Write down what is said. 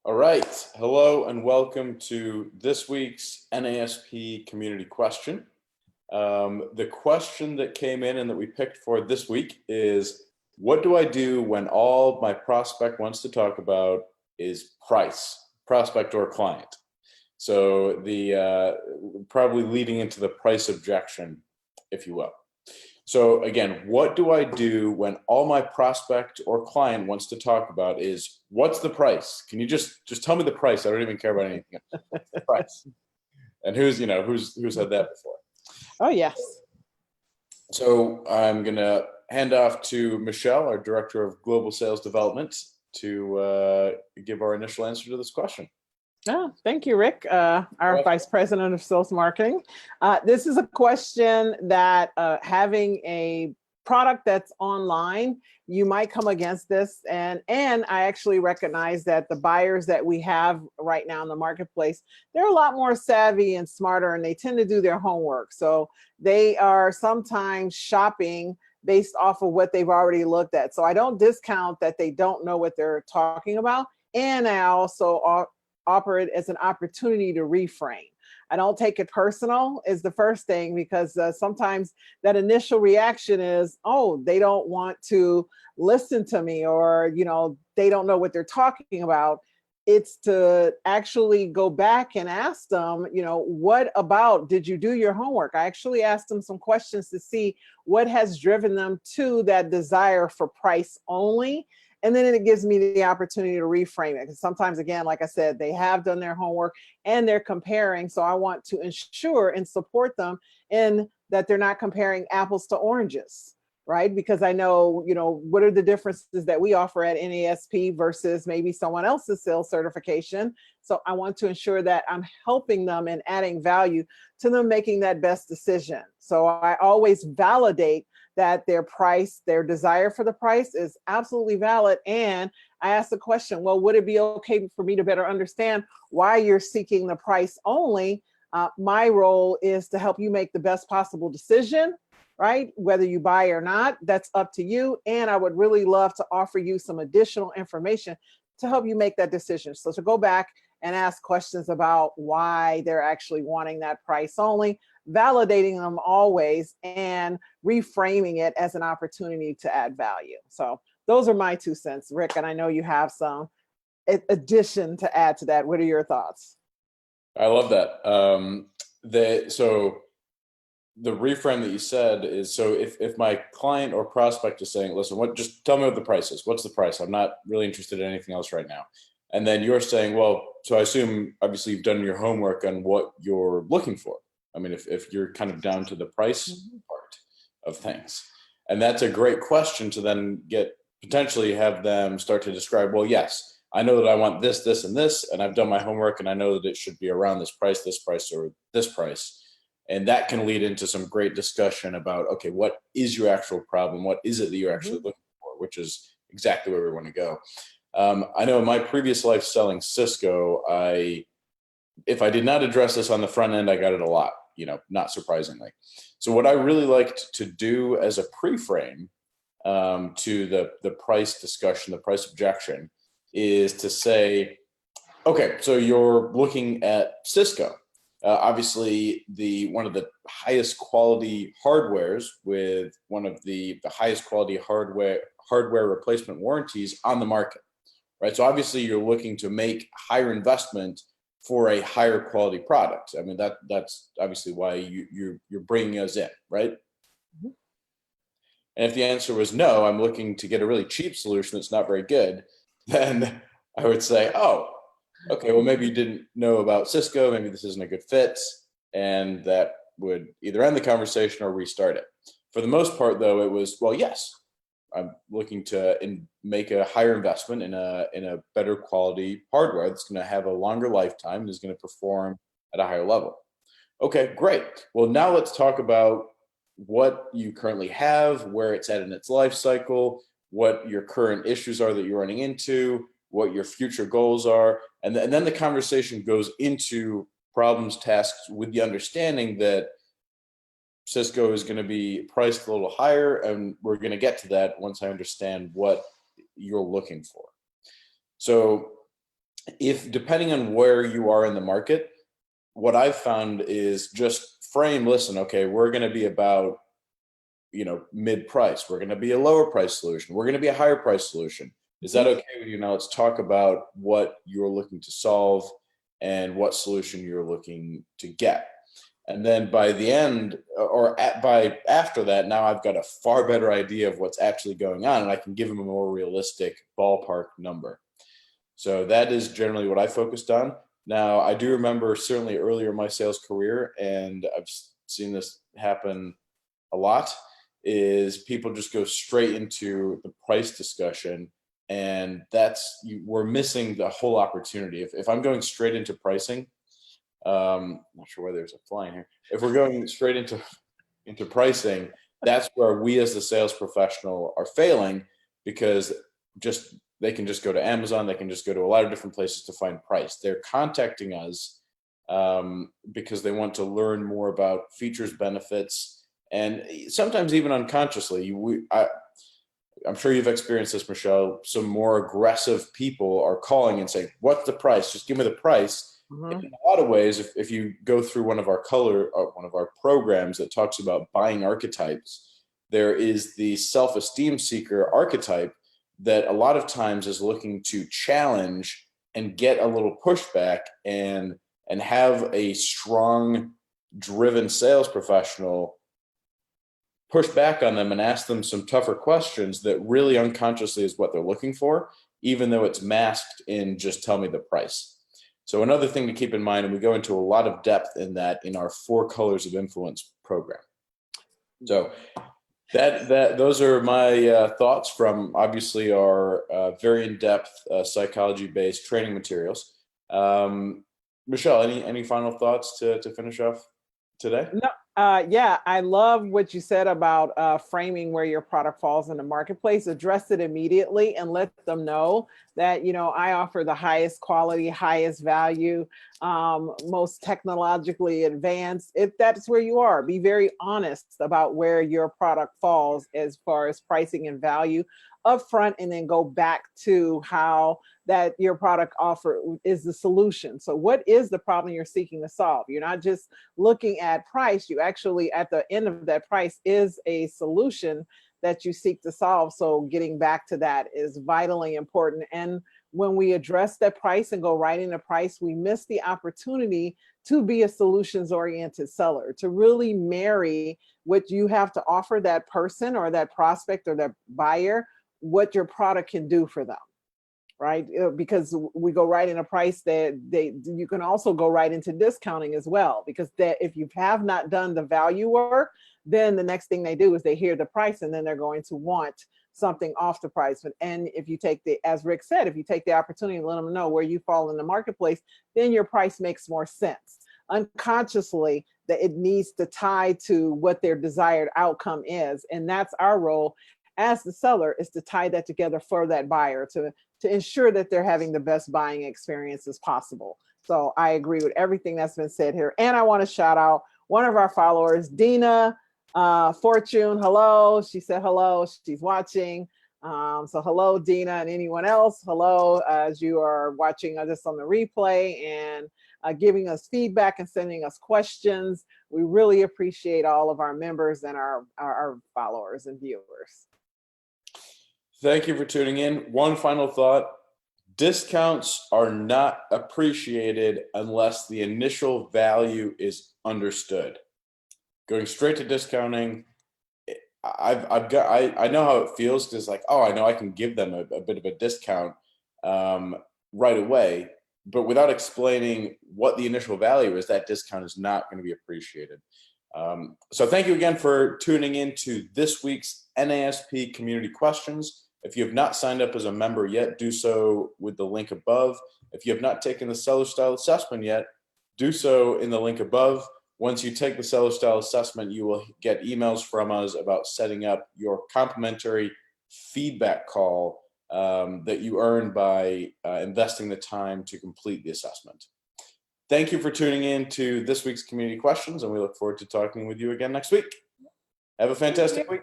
All right. Hello and welcome to this week's NASP community question. The question that came in and that we picked for this week is, what do I do when all my prospect wants to talk about is price, prospect or client? So the probably leading into the price objection, if you will. So again, what do I do when all my prospect or client wants to talk about is, what's the price? Can you just tell me the price? I don't even care about anything else. The price. And who's had that before? Oh, yes. So I'm going to hand off to Michelle, our Director of Global Sales Development, to give our initial answer to this question. Oh, thank you, Rick, our Vice President of Sales Marketing. This is a question that having a product that's online, you might come against this. And I actually recognize that the buyers that we have right now in the marketplace, they're a lot more savvy and smarter, and they tend to do their homework. So they are sometimes shopping based off of what they've already looked at. So I don't discount that they don't know what they're talking about. And I also offer it as an opportunity to reframe. I don't take it personal is the first thing, because sometimes that initial reaction is, oh, they don't want to listen to me, or, they don't know what they're talking about. It's to actually go back and ask them, what about, did you do your homework? I actually asked them some questions to see what has driven them to that desire for price only. And then it gives me the opportunity to reframe it. Because sometimes, again, like I said, they have done their homework and they're comparing. So I want to ensure and support them in that they're not comparing apples to oranges, right? Because I know, what are the differences that we offer at NASP versus maybe someone else's sales certification. So I want to ensure that I'm helping them and adding value to them making that best decision. So I always validate that their price, their desire for the price is absolutely valid. And I ask the question, well, would it be okay for me to better understand why you're seeking the price only? My role is to help you make the best possible decision, right? Whether you buy or not, that's up to you. And I would really love to offer you some additional information to help you make that decision. So to go back and ask questions about why they're actually wanting that price only, validating them always, and reframing it as an opportunity to add value. So those are my 2 cents, Rick, and I know you have some addition to add to that. What are your thoughts? I love that. So the reframe that you said is, so if my client or prospect is saying, listen, just tell me what the price is. What's the price? I'm not really interested in anything else right now. And then you're saying, well, so I assume obviously you've done your homework on what you're looking for. I mean, if you're kind of down to the price part of things. And that's a great question to then potentially have them start to describe, well, yes, I know that I want this, this, and this, and I've done my homework and I know that it should be around this price, or this price. And that can lead into some great discussion about, okay, what is your actual problem? What is it that you're actually looking for? Which is exactly where we want to go. I know in my previous life selling Cisco, if I did not address this on the front end, I got it a lot, not surprisingly. So what I really liked to do as a pre-frame to the price discussion, the price objection, is to say, okay, so you're looking at Cisco. Obviously, one of the highest quality hardwares with one of the highest quality hardware replacement warranties on the market, right? So obviously, you're looking to make higher investment for a higher quality product. I mean, that's obviously why you're bringing us in, right? Mm-hmm. And if the answer was no, I'm looking to get a really cheap solution that's not very good, then I would say, oh, okay, well, maybe you didn't know about Cisco, maybe this isn't a good fit, and that would either end the conversation or restart it. For the most part, though, it was, well, yes, I'm looking to make a higher investment in a better quality hardware that's going to have a longer lifetime and is going to perform at a higher level. Okay, great. Well, now let's talk about what you currently have, where it's at in its life cycle, what your current issues are that you're running into, what your future goals are. And then the conversation goes into problems, tasks, with the understanding that Cisco is going to be priced a little higher, and we're going to get to that once I understand what you're looking for. So if depending on where you are in the market, what I've found is just frame, listen, okay, we're going to be about, mid price. We're going to be a lower price solution. We're going to be a higher price solution. Is that okay with you? Now let's talk about what you're looking to solve and what solution you're looking to get. And then by the end, by after that, now I've got a far better idea of what's actually going on, and I can give them a more realistic ballpark number. So that is generally what I focused on. Now, I do remember certainly earlier in my sales career, and I've seen this happen a lot, is people just go straight into the price discussion, and we're missing the whole opportunity. If I'm going straight into pricing, not sure why there's a fly in here. If we're going straight into pricing, that's where we as the sales professional are failing, because they can just go to Amazon, they can just go to a lot of different places to find price. They're contacting us because they want to learn more about features, benefits, and sometimes even unconsciously. I'm sure you've experienced this, Michelle. Some more aggressive people are calling and saying, "What's the price? Just give me the price." In a lot of ways, if you go through one of our programs that talks about buying archetypes, there is the self-esteem seeker archetype that a lot of times is looking to challenge and get a little pushback, and have a strong, driven sales professional push back on them and ask them some tougher questions that really unconsciously is what they're looking for, even though it's masked in just tell me the price. So another thing to keep in mind, and we go into a lot of depth in that in our 4 Colors of Influence program. So those are my thoughts from obviously our very in-depth psychology-based training materials. Michelle, any final thoughts to finish off today? No, yeah, I love what you said about framing where your product falls in the marketplace. Address it immediately and let them know that, I offer the highest quality, highest value, most technologically advanced. If that's where you are, be very honest about where your product falls as far as pricing and value upfront, and then go back to how that your product offer is the solution. So what is the problem you're seeking to solve? You're not just looking at price, you actually at the end of that price is a solution that you seek to solve. So getting back to that is vitally important. And when we address that price and go right into price, we miss the opportunity to be a solutions oriented seller, to really marry what you have to offer that person or that prospect or that buyer, what your product can do for them. Right? Because we go right in a price that you can also go right into discounting as well, because that if you have not done the value work, then the next thing they do is they hear the price and then they're going to want something off the price. And if you take as Rick said, if you take the opportunity to let them know where you fall in the marketplace, then your price makes more sense. Unconsciously, that it needs to tie to what their desired outcome is. And that's our role as the seller, is to tie that together for that buyer to ensure that they're having the best buying experiences possible. So I agree with everything that's been said here. And I want to shout out one of our followers, Dina Fortune. Hello. She said hello. She's watching. So hello, Dina, and anyone else. Hello, as you are watching this on the replay and giving us feedback and sending us questions. We really appreciate all of our members and our followers and viewers. Thank you for tuning in. One final thought: discounts are not appreciated unless the initial value is understood. Going straight to discounting, I know how it feels, because like, oh, I know I can give them a bit of a discount right away, but without explaining what the initial value is, that discount is not going to be appreciated. So thank you again for tuning in to this week's NASP Community Questions. If you have not signed up as a member yet, do so with the link above. If you have not taken the Seller Style Assessment yet, do so in the link above. Once you take the Seller Style Assessment, you will get emails from us about setting up your complimentary feedback call that you earn by investing the time to complete the assessment. Thank you for tuning in to this week's Community Questions, and we look forward to talking with you again next week. Have a fantastic week.